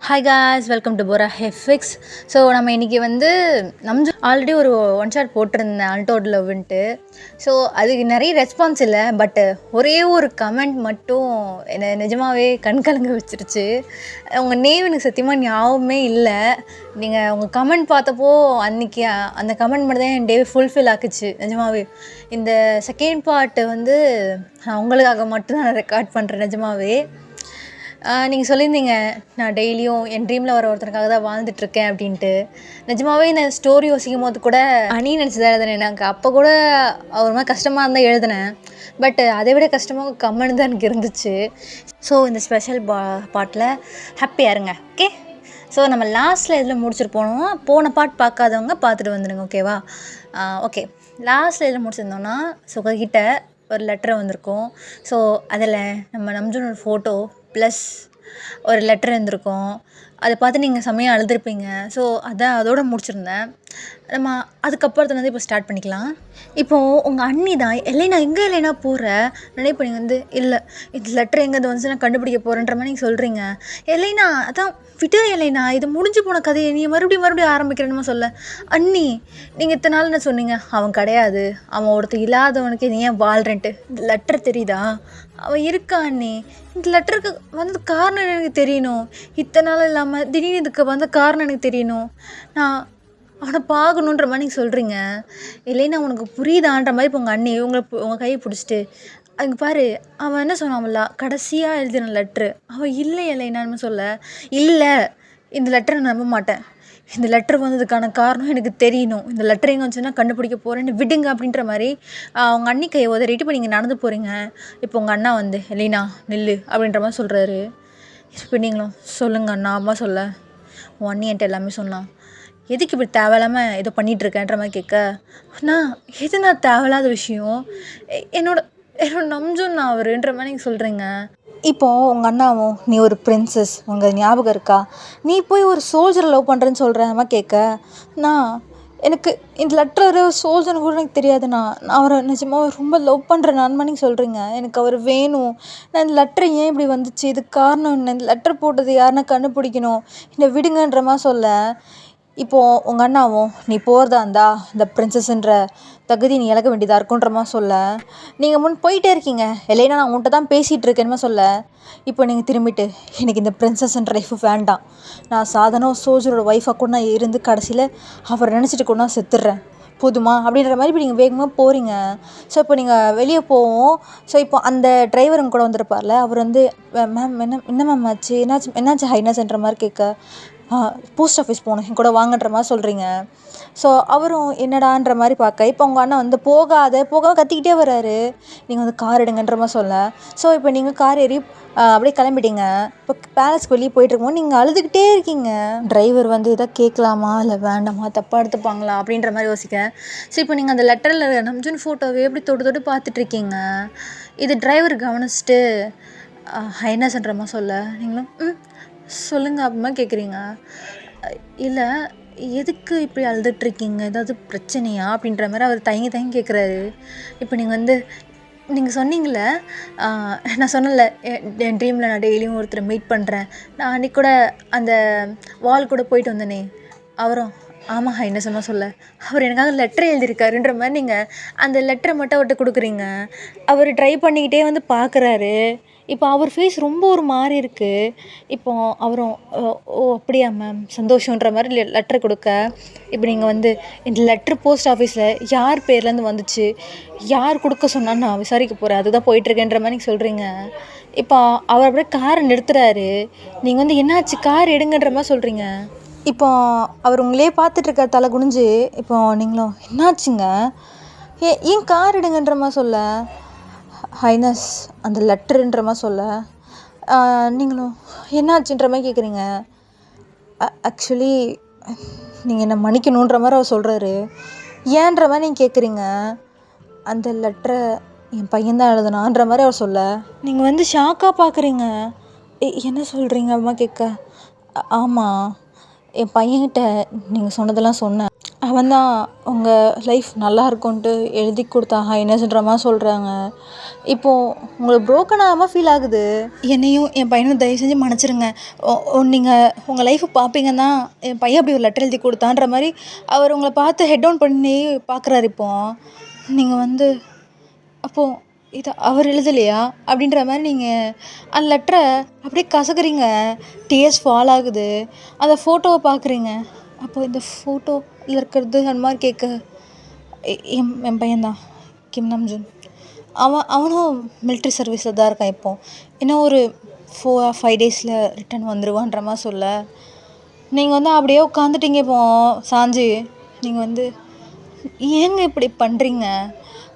Hi guys, welcome to போரா ஹெஃபிக்ஸ். So நம்ம இன்றைக்கி வந்து ஆல்ரெடி ஒரு ஒன் ஷாட் போட்டிருந்தேன் அன்டோல்ட் லவ்ன்ட்டு. ஸோ அதுக்கு நிறைய ரெஸ்பான்ஸ் இல்லை, பட்டு ஒரே ஒரு கமெண்ட் மட்டும் என்னை நிஜமாகவே கண்கலங்க வச்சிருச்சு. உங்கள் நேம் எனக்கு சத்தியமாக ஞாபகமே இல்லை. நீங்கள் உங்கள் கமெண்ட் பார்த்தப்போ அன்றைக்கி அந்த கமெண்ட் மட்டும் தான் என் டே ஃபுல்ஃபில் ஆக்குச்சு. நிஜமாகவே இந்த செகண்ட் பார்ட்டு வந்து நான் உங்களுக்காக மட்டும் நான் ரெக்கார்ட் பண்ணுறேன். நிஜமாகவே நீங்கள் சொல்லியிருந்தீங்க, நான் டெய்லியும் என் ட்ரீமில் வர ஒருத்தருக்காக தான் வாழ்ந்துட்டுருக்கேன் அப்படின்ட்டு. நிஜமாகவே இந்த ஸ்டோரி யோசிக்கும் போது கூட அணி நினச்சி தான் எழுதினேன். எனக்கு அப்போ கூட ஒரு மாதிரி கஷ்டமாக இருந்தால் எழுதினேன், பட் அதை விட கஷ்டமாக கமெண்ட் தான் எனக்கு இருந்துச்சு. ஸோ இந்த ஸ்பெஷல் பாட்டில் ஹாப்பியாக இருங்க. ஓகே, ஸோ நம்ம லாஸ்ட்டில் இதில் முடிச்சுட்டு போன பாட் பார்க்காதவங்க பார்த்துட்டு வந்துடுங்க. ஓகேவா? ஓகே, லாஸ்ட்டில் இதில் முடிச்சிருந்தோன்னா சுககிட்ட ஒரு லெட்டர் வந்திருக்கும். ஸோ அதில் நம்ம நம்ஜுன் ஒரு ஃபோட்டோ ப்ளஸ் ஒரு லெட்டர் இருந்திருக்கும். அதை பார்த்து நீங்கள் செம்மையாக அழுதுருப்பீங்க. ஸோ அதோடு முடிச்சிருந்தேன். நம்ம அதுக்கப்புறத்துலேருந்து இப்போ ஸ்டார்ட் பண்ணிக்கலாம். இப்போது உங்கள் அண்ணி தான் எல்லைனா எங்கே இல்லைனா போகிற நினைப்பு. நீங்கள் வந்து இல்லை, இந்த லெட்டர் எங்கேருந்து வந்து நான் கண்டுபிடிக்க போகிறேன்ற மாதிரி நீங்கள் சொல்கிறீங்க. எல்லைனா அதான் விட்டு இல்லைனா, இது முடிஞ்சு போன கதையை நீ மறுபடியும் ஆரம்பிக்கிறேன்னு சொல்ல. அண்ணி, நீங்கள் இத்தனை நாள் என்ன சொன்னீங்க, அவன் கிடையாது, அவன் ஒருத்தர் இல்லாதவனுக்கு நீ ஏன் வாழ்றேன்ட்டு. இந்த லெட்டர் தெரியுதா, அவன் இருக்கா அண்ணி. இந்த லெட்டருக்கு வந்தது காரணம் எனக்கு தெரியணும். இத்தனை நாள் இல்லாமல் திடீர்னு இதுக்கு வந்த காரணம் எனக்கு தெரியணும். நான் அவனை பார்க்கணுன்ற மாதிரி நீங்கள் சொல்கிறீங்க. இல்லைன்னா உனக்கு புரியுதான்ற மாதிரி இப்போ உங்கள் அண்ணி உங்கள் கையை பிடிச்சிட்டு அங்கே பாரு, அவன் என்ன சொன்னான்ல கடைசியாக எழுதின லெட்ரு, அவன் இல்லை இல்லைனான்னு சொல்ல. இல்லை, இந்த லெட்டரை நான் நம்ப மாட்டேன். இந்த லெட்டர் வந்ததுக்கான காரணம் எனக்கு தெரியணும். இந்த லெட்டர் எங்கே வந்துச்சுன்னா கண்டுபிடிக்க போகிறேன்னு விடுங்க அப்படின்ற மாதிரி அவங்க அண்ணி கையை உதறிட்டு இப்போ நீங்கள் நடந்து போகிறீங்க. இப்போ உங்கள் அண்ணா வந்து இல்லைனா நில்லு அப்படின்ற மாதிரி சொல்கிறாரு. இப்போ நீங்களும் சொல்லுங்கள் அண்ணா, அம்மா சொல்ல உன் அண்ணி என்கிட்ட எல்லாமே சொன்னான். எதுக்கு இப்படி தேவையில்லாமல் ஏதோ பண்ணிகிட்ருக்கேன்ற மாதிரி கேட்க, நான் எது நான் தேவையில்லாத விஷயம், என்னோட நம்ஜுன் அவருன்ற மாதிரி நீங்கள் சொல்கிறீங்க. இப்போது உங்கள் அண்ணாவும் நீ ஒரு பிரின்சஸ், உங்கள் ஞாபகம் இருக்கா, நீ போய் ஒரு சோல்ஜரை லவ் பண்ணுறேன்னு சொல்கிறேன் கேட்க, எனக்கு இந்த லெட்டர் சோல்ஜர்னு கூட எனக்கு தெரியாதுண்ணா, நான் அவரை நிஜமாக ரொம்ப லவ் பண்ணுறேன் நான் நீங்கள் சொல்கிறீங்க. எனக்கு அவர் வேணும். நான் இந்த லெட்டர் ஏன் இப்படி வந்துச்சு, இதுக்கு காரணம் என்ன, இந்த லெட்டர் போட்டது யாருன்னா கண்டுபிடிக்கணும், என்னை விடுங்கன்ற மாதிரி சொல்ல. இப்போது உங்கள் அண்ணாவும் நீ போகிறதா இருந்தா இந்த பிரின்சஸ்ன்ற தகுதி நீ இழக்க வேண்டியதாக இருக்குன்றமா சொல்ல. நீங்கள் முன் போயிட்டே இருக்கீங்க. இல்லைன்னா நான் உன்கிட்ட தான் பேசிகிட்டு இருக்கேன்மா சொல்ல. இப்போ நீங்கள் திரும்பிட்டு எனக்கு இந்த பிரின்சஸ்ன்ற லைஃபு வேண்டாம், நான் சாதாரண சோல்ஜரோட ஒய்ஃபாக கூட நான் இருந்து கடைசியில் அவரை நினச்சிட்டு கூட நான் செத்துடுறேன், போதுமா அப்படின்ற மாதிரி இப்போ நீங்கள் வேகமாக போகிறீங்க. ஸோ இப்போ நீங்கள் வெளியே போவோம். ஸோ இப்போ அந்த டிரைவருங்க கூட வந்திருப்பார்ல, அவர் வந்து மேம் என்ன மேம் ஆச்சு, என்னாச்சு ஹைனஸ்ன்ற மாதிரி கேட்க, போஸ்ட் ஆஃபீஸ் போகணும் என் கூட வாங்கன்ற மாதிரி சொல்கிறீங்க. ஸோ அவரும் என்னடான்ற மாதிரி பார்க்க, இப்போ உங்கள் அண்ணன் வந்து போகாமல் கத்திக்கிட்டே வர்றாரு. நீங்கள் வந்து கார் எடுங்கன்ற மாதிரி சொல்ல. ஸோ இப்போ நீங்கள் கார் ஏறி அப்படியே கிளம்பிட்டீங்க. இப்போ பேலஸ்க்கு வெளியே போயிட்டுருக்கும்போது நீங்கள் அழுதுகிட்டே இருக்கீங்க. டிரைவர் வந்து இதை கேட்கலாமா இல்லை வேண்டாமா, தப்பாக எடுத்துப்பாங்களா அப்படின்ற மாதிரி யோசிக்க. ஸோ இப்போ நீங்கள் அந்த லெட்டரில் நம்ஜுன் ஃபோட்டோவே எப்படி தொட்டு பார்த்துட்ருக்கீங்க. இது டிரைவர் கவனிச்சிட்டு ஹைனஸ்ன்ற மாதிரி சொல்ல, நீங்களும் சொல்லுங்கள் அப்படிமா கேட்குறீங்க. இல்லை, எதுக்கு இப்படி அழுதுட்ருக்கீங்க, ஏதாவது பிரச்சனையா அப்படின்ற மாதிரி அவர் தயங்கி கேட்குறாரு. இப்போ நீங்கள் சொன்னீங்களே, நான் சொன்னல என் ட்ரீமில் நான் டெய்லியும் ஒருத்தரை மீட் பண்ணுறேன், நான் அன்றைக்கி கூட அந்த வால் கூட போயிட்டு வந்தேனே, அவரும் ஆமாம் என்ன சொன்னால் சொல்ல, அவர் எனக்காக லெட்டர் எழுதியிருக்காருன்ற மாதிரி நீங்கள் அந்த லெட்டரை மட்டும் அவர்கிட்ட கொடுக்குறீங்க. அவர் ட்ரை பண்ணிக்கிட்டே வந்து பார்க்குறாரு. இப்போ அவர் ஃபேஸ் ரொம்ப ஒரு மாதிரி இருக்குது. இப்போ அவரும் ஓ அப்படியா மேம் சந்தோஷன்ற மாதிரி லெட்டர் கொடுக்க, இப்போ நீங்கள் வந்து இந்த லெட்ரு போஸ்ட் ஆஃபீஸில் யார் பேர்லேருந்து வந்துச்சு, யார் கொடுக்க சொன்னான்னு நான் விசாரிக்க போகிறேன், அதுதான் போயிட்டுருக்கேன்ற மாதிரி நீங்கள் சொல்கிறீங்க. இப்போ அவர் அப்படியே காரை நிறுத்துறாரு. நீங்கள் வந்து என்னாச்சு கார் எடுங்கன்ற மாதிரி சொல்கிறீங்க. இப்போ அவர் உங்களே பார்த்துட்ருக்க தலை குனிஞ்சு, இப்போ நீங்களும் என்னாச்சுங்க, ஏன் கார் எடுங்கன்ற மாதிரி சொல்ல, ஹைனஸ் அந்த லெட்டருன்ற மாதிரி சொல்ல, நீங்களும் என்னாச்சுன்ற மாதிரி கேட்குறீங்க. ஆக்சுவலி நீங்கள் என்னை மன்னிக்கணுன்ற மாதிரி அவர் சொல்கிறாரு. ஏன்ற மாதிரி நீங்கள் கேட்குறீங்க. அந்த லெட்டரை என் பையன்தான் எழுதுனான்ற மாதிரி அவர் சொல்ல, நீங்கள் வந்து ஷாக்காக பார்க்குறீங்க. என்ன சொல்கிறீங்க அப்படிமா கேட்க, ஆமாம் என் பையன்கிட்ட நீங்கள் சொன்னதெல்லாம் சொன்னேன், அவன் தான் உங்கள் லைஃப் நல்லா இருக்கும்ன்ட்டு எழுதி கொடுத்தான் ஹைனஸ்ன்ற மாதிரி சொல்கிறாங்க. இப்போது உங்களுக்கு ப்ரோக்கன் ஆகாமல் ஃபீல் ஆகுது. என்னையும் என் பையனும் தயவு செஞ்சு மன்னிச்சிருங்க. நீங்கள் உங்கள் லைஃப்பை பார்ப்பீங்கன்னா என் பையன் அப்படி ஒரு லெட்டர் எழுதி கொடுத்தான்ற மாதிரி அவர் உங்களை பார்த்து ஹெட் டவுன் பண்ணி பார்க்குறாரு. இப்போது நீங்கள் அப்போது இது அவர் எழுதலையா அப்படின்ற மாதிரி நீங்கள் அந்த லெட்டரை அப்படியே கசக்குறீங்க. டிஎஸ் ஃபால் ஆகுது. அந்த ஃபோட்டோவை பார்க்குறீங்க. அப்போது இந்த ஃபோட்டோவில் இருக்கிறது அந்த மாதிரி கேட்க என் பையன்தான் கிம் நம்ஜூன். அவனும் மிலிட்ரி சர்வீஸில் தான் இருக்கான். இப்போது இன்னும் ஒரு 4 or 5 டேஸில் ரிட்டர்ன் வந்துடுவான்ற மாதிரி சொல்ல நீங்கள் அப்படியே உட்காந்துட்டீங்க. இப்போது சாஞ்சு நீங்கள் ஏங்க இப்படி பண்ணுறீங்க?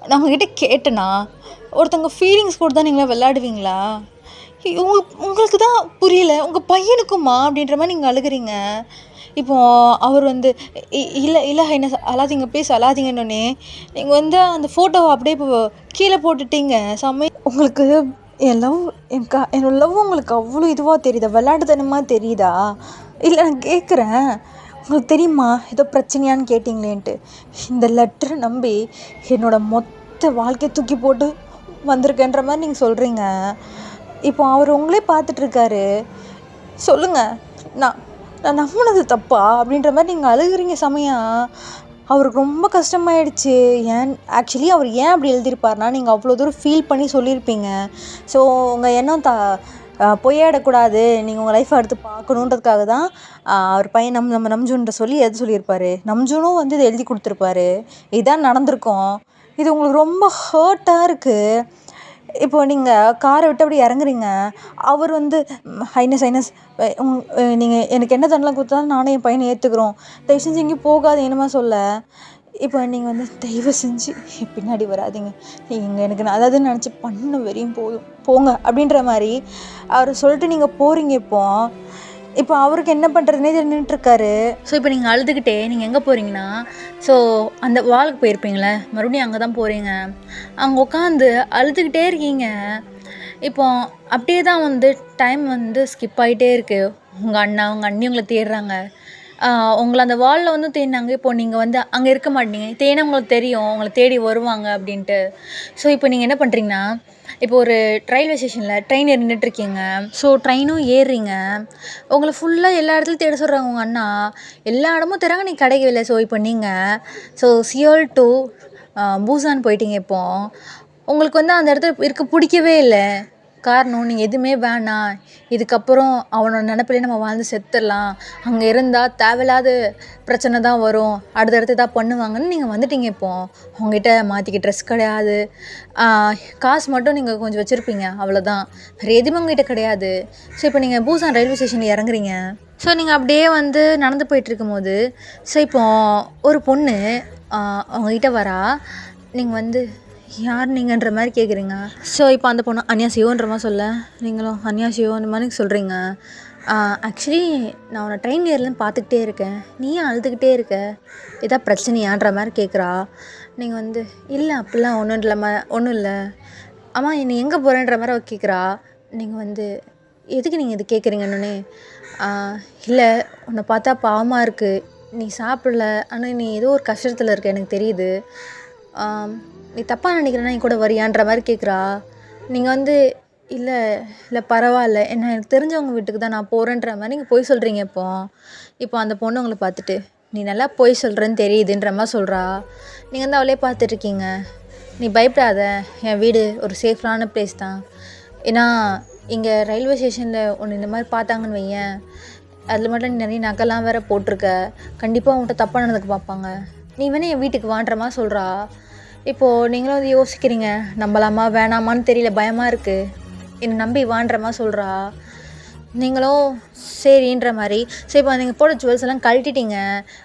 நான் உங்ககிட்ட கேட்டேனா? ஒருத்தவங்க ஃபீலிங்ஸ் கூட தான் நீங்களா விளையாடுவீங்களா? உங்களுக்கு தான் புரியல, உங்கள் பையனுக்குமா அப்படின்ற மாதிரி நீங்கள் அழுகிறீங்க. இப்போது அவர் இல்லை இல்லை ஹைனஸ் அழாதீங்க ப்ளீஸ் அழாதீங்கன்னொன்னே நீங்கள் அந்த ஃபோட்டோவை அப்படியே இப்போ கீழே போட்டுட்டீங்க. உங்களுக்கு என்னோட லவ் உங்களுக்கு அவ்வளோ இதுவாக தெரியுதா? விளையாட்டுத்தனமாக தெரியுதா? இல்லை நான் கேட்குறேன், உங்களுக்கு தெரியுமா ஏதோ பிரச்சனையான்னு கேட்டிங்களேன்ட்டு. இந்த லெட்டரை நம்பி என்னோடய மொத்த வாழ்க்கையை தூக்கி போட்டு வந்திருக்கேன்ற மாதிரி நீங்கள் சொல்கிறீங்க. இப்போ அவர் உங்களே பார்த்துட்ருக்காரு. சொல்லுங்கள், நான் நம்பினது தப்பா அப்படின்ற மாதிரி நீங்கள் அழுகுறீங்க. அவருக்கு ரொம்ப கஷ்டமாயிடுச்சு. ஆக்சுவலி அவர் ஏன் அப்படி எழுதியிருப்பார்னா நீங்கள் அவ்வளோ தூரம் ஃபீல் பண்ணி சொல்லியிருப்பீங்க. ஸோ உங்கள் எண்ணம் பொய்யாடக்கூடாது, நீங்கள் உங்கள் லைஃப்பை அடுத்து பார்க்கணுன்றதுக்காக தான் அவர் பையன் நம்ம நம்ஜூன்கிட்ட சொல்லி சொல்லியிருப்பார். நம்ஜூனும் இதை எழுதி கொடுத்துருப்பாரு. இதுதான் நடந்திருக்கும். இது உங்களுக்கு ரொம்ப ஹர்ட்டாக இருக்குது. இப்போது நீங்கள் காரை விட்டு அப்படி இறங்குறீங்க. அவர் ஹைனஸ் நீங்கள் எனக்கு என்ன தண்டனை கொடுத்தாலும் நானும் என் பையனை ஏற்றுக்குறோம், தயவு செஞ்சு இங்கேயும் போகாது என்னமா சொல்ல. இப்போ நீங்கள் தயவு செஞ்சு பின்னாடி வராதிங்க, நீங்கள் எனக்கு நல்லதுன்னு நினச்சி பண்ண வெறியும் போங்க அப்படின்ற மாதிரி அவர் சொல்லிட்டு நீங்கள் போகிறீங்க. இப்போ அவருக்கு என்ன பண்ணுறதுனே நின்றுட்டுருக்காரு. ஸோ இப்போ நீங்கள் அழுதுகிட்டே நீங்கள் எங்கே போகிறீங்கன்னா, ஸோ அந்த வாலுக்கு போயிருப்பீங்களே, மறுபடியும் அங்கே தான் போகிறீங்க. அங்கே உட்காந்து அழுதுகிட்டே இருக்கீங்க. இப்போ அப்படியே தான் டைம் ஸ்கிப் ஆகிட்டே இருக்குது. உங்கள் அண்ணா உங்கள் அண்ணி உங்களை தேடுறாங்க. உங்களை அந்த வாலில் தேடினாங்க. இப்போது நீங்கள் அங்கே இருக்க மாட்டீங்க. தேனா உங்களுக்கு தெரியும் உங்களை தேடி வருவாங்க அப்படின்ட்டு. ஸோ இப்போ நீங்கள் என்ன பண்ணுறீங்கன்னா, இப்போ ஒரு ரயில்வே ஸ்டேஷனில் ட்ரெயின் நின்றுட்டுருக்கீங்க. ஸோ ட்ரெயினும் ஏறுறீங்க. உங்களை ஃபுல்லாக எல்லா இடத்துலையும் தேட சொல்கிறாங்க உங்கள் அண்ணா. எல்லா இடமும் தேடுறாங்க, நீங்கள் கிடைக்கவில்லை. ஸோ இப்போ நீங்கள் சியோல் டு பூசான் போயிட்டீங்க. இப்போது உங்களுக்கு அந்த இடத்துல இருக்க பிடிக்கவே இல்லை. காரணம் நீங்கள் எதுவுமே வேணாம், இதுக்கப்புறம் அவனோட நினப்பிலே நம்ம வாழ்ந்து செத்துடலாம், அங்கே இருந்தால் தேவையில்லாத பிரச்சனை தான் வரும், அடுத்தடுத்து தான் பண்ணுவாங்கன்னு நீங்கள் வந்துட்டீங்க. இப்போது உங்ககிட்ட மாற்றிக்க ட்ரெஸ் கிடையாது, காசு மட்டும் நீங்கள் கொஞ்சம் வச்சுருப்பீங்க, அவ்வளோதான், வேறு எதுவுமே உங்ககிட்ட கிடையாது. ஸோ இப்போ நீங்கள் பூசான் ரயில்வே ஸ்டேஷனில் இறங்குறீங்க. ஸோ நீங்கள் அப்படியே நடந்து போயிட்டுருக்கும் போது ஸோ இப்போது ஒரு பொண்ணு அவங்ககிட்ட வரா. நீங்கள் யார் நீங்கன்ற மாதிரி கேட்குறீங்க. ஸோ இப்போ அந்த பொண்ணு அன்யா சிவோன்ற மாதிரி சொல்ல, நீங்களும் அன்யா சிவோன்ற மாதிரி சொல்கிறீங்க. ஆக்சுவலி நான் உன்னை ட்ரெயின் ஏர்லேருந்து பார்த்துக்கிட்டே இருக்கேன், நீயும் அழுதுகிட்டே இருக்க, ஏதாவது பிரச்சனையான்ற மாதிரி கேட்குறா. நீங்கள் இல்லை அப்படிலாம் ஒன்றும் இல்லை. ஆமாம் நீ எங்கே போகிறேன்ற மாதிரி அவள் கேட்குறா. நீங்கள் எதுக்கு நீங்கள் இது கேட்குறீங்கன்னொன்னே, இல்லை உன்னை பார்த்தா பாவமாக இருக்குது, நீ சாப்பிடல, ஆனால் நீ ஏதோ ஒரு கஷ்டத்தில் இருக்க எனக்கு தெரியுது, நீ தப்பாக நினைக்கிறேன்னா நீ கூட வரியான்ற மாதிரி கேட்குறா. நீங்கள் இல்லை இல்லை பரவாயில்ல, எனக்கு தெரிஞ்சவங்க வீட்டுக்கு தான் நான் போகிறேன்ற மாதிரி நீங்கள் பொய் சொல்கிறீங்க. இப்போ அந்த பொண்ணு உங்களை பார்த்துட்டு நீ நல்லா பொய் சொல்கிறேன்னு தெரியுதுன்ற மாதிரி சொல்கிறா. நீங்கள் அவளே பார்த்துட்ருக்கீங்க. நீ பயப்படாத, என் வீடு ஒரு சேஃபான ப்ளேஸ் தான். ஏன்னா இங்கே ரயில்வே ஸ்டேஷனில் ஒன்று இந்த மாதிரி பார்த்தாங்கன்னு வையேன், அதில் மட்டும் நிறைய நகைலாம் வேறு போட்டிருக்க, கண்டிப்பாக உன்கிட்ட தப்பாக நடந்துக்க பார்ப்பாங்க, நீ வேணா என் வீட்டுக்கு வான்ற மாதிரி சொல்கிறா. இப்போது நீங்களும் யோசிக்கிறீங்க, நம்பலாமா வேணாமான்னு தெரியல, பயமாக இருக்குது, என்னை நம்பி வான்ற மாதிரி சொல்கிறா. நீங்களும் சரின்ற மாதிரி சரி இப்போ நீங்கள் போட ஜுவல்ஸ் எல்லாம் கழட்டிட்டீங்க,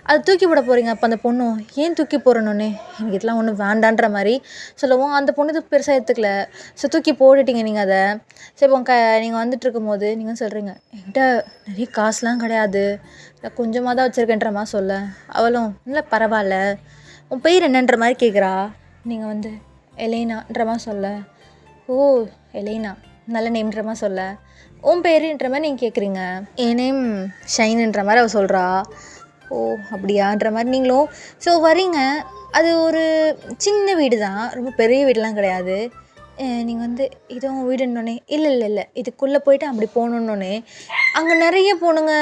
அதை தூக்கி போட போகிறீங்க. அப்போ அந்த பொண்ணும் ஏன் தூக்கி போடணுன்னே, எனக்கு இதெல்லாம் ஒன்றும் வேண்டான்ற மாதிரி சொல்லவும் அந்த பொண்ணு இது பெருசாக எடுத்துக்கல. ஸோ தூக்கி போட்டுட்டீங்க நீங்கள் அதை. சரி இப்போ நீங்கள் வந்துட்டுருக்கும் போது நீங்கள் சொல்கிறீங்க, என்கிட்ட நிறைய காசுலாம் கிடையாது, நான் கொஞ்சமாக தான் வச்சுருக்கேன்ற மாதிரி சொல்ல, அவளும் இல்லை பரவாயில்ல, உன் பேர் என்னன்ற மாதிரி கேட்குறா. நீங்கள் எலைனான்ற மாதிரி சொல்ல, ஓ எலைனா நல்ல நேம்ன்ற மாதிரி சொல்ல, உன் பேருன்ற மாதிரி நீங்கள் கேட்குறீங்க. என் நேம் ஷைனுன்ற மாதிரி அவள் சொல்கிறா. ஓ! அப்படியான்ற மாரி நீங்களும் ஸோ வரீங்க. அது ஒரு சின்ன வீடு தான். ரொம்ப பெரிய வீடுலாம் கிடையாது. நீங்க வந்து இது உங்க வீடுன்னோனே, இல்ல, இல்ல, இல்ல. இதுக்குள்ள போயிட்டு அப்படி போகணுன்னோனே, அங்க நெறைய பொண்ணுங்க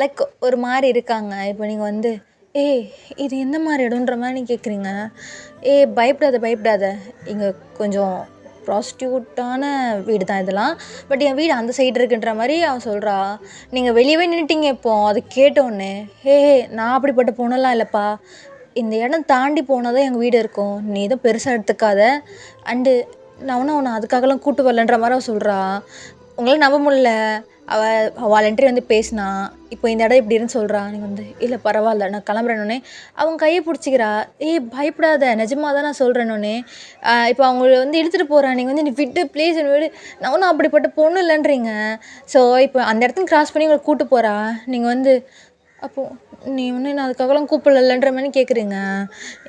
லைக் ஒரு மாரி இருக்காங்க. இப்போ நீங்க வந்து, "ஏய் இது எந்த மாரி இடம்ன்ற" மாரி நீங்க கேட்குறீங்க. "ஏய் பயப்படாத, பயப்படாத. இங்க கொஞ்சம் ப்ராஸ்டியூட்டான வீடு தான் இதெல்லாம். பட் என் வீடு அந்த சைடு இருக்குன்ற" மாரி அவ சொல்றா. நீங்க வெளியவே நின்னுட்டீங்க இப்போ. அத கேட்டோனே, "ஏய் நான் அப்படிப்பட்ட பொண்ணுலாம் இல்லப்பா. இந்த இடம் தாண்டி போனா தான் எங்க வீடு இருக்கும். நீ எதுவும் பெருசா எடுத்துக்காத. அண்டு நான் ஒன்னும் உன்ன அதுக்காகலாம் கூட்டு வரலன்ற" மாரி அவ சொல்றா. உங்களால நம்ப முடியல. அவ வாலண்டரியா வந்து பேசினா. இப்போ இந்த இடம் இப்படின்னு சொல்றா. நீங்க வந்து, "இல்ல பரவால்ல நான் கிளம்புறேன்னோனே" அவங்க கைய புடிச்சுக்கிறா. "ஏய் பயப்படாத நிஜமா தான் நான் சொல்றேன்னோனே" இப்போ அவங்கள வந்து இழுத்துட்டு போறா. நீங்க வந்து, "நீ விடு ப்ளீஸ் என்ன விடு." நான் ஒன்னும் அப்படிப்பட்ட பொண்ணு இல்லன்றீங்க. ஸோ இப்போ அந்த இடத்துக்கு கிராஸ் பண்ணி உங்கள கூட்டு போறா. நீங்க வந்து அப்போ நீ ஒன்னும் என்ன அதுக்காகலாம் கூப்பிடலன்ற மாரி கேட்குறீங்க.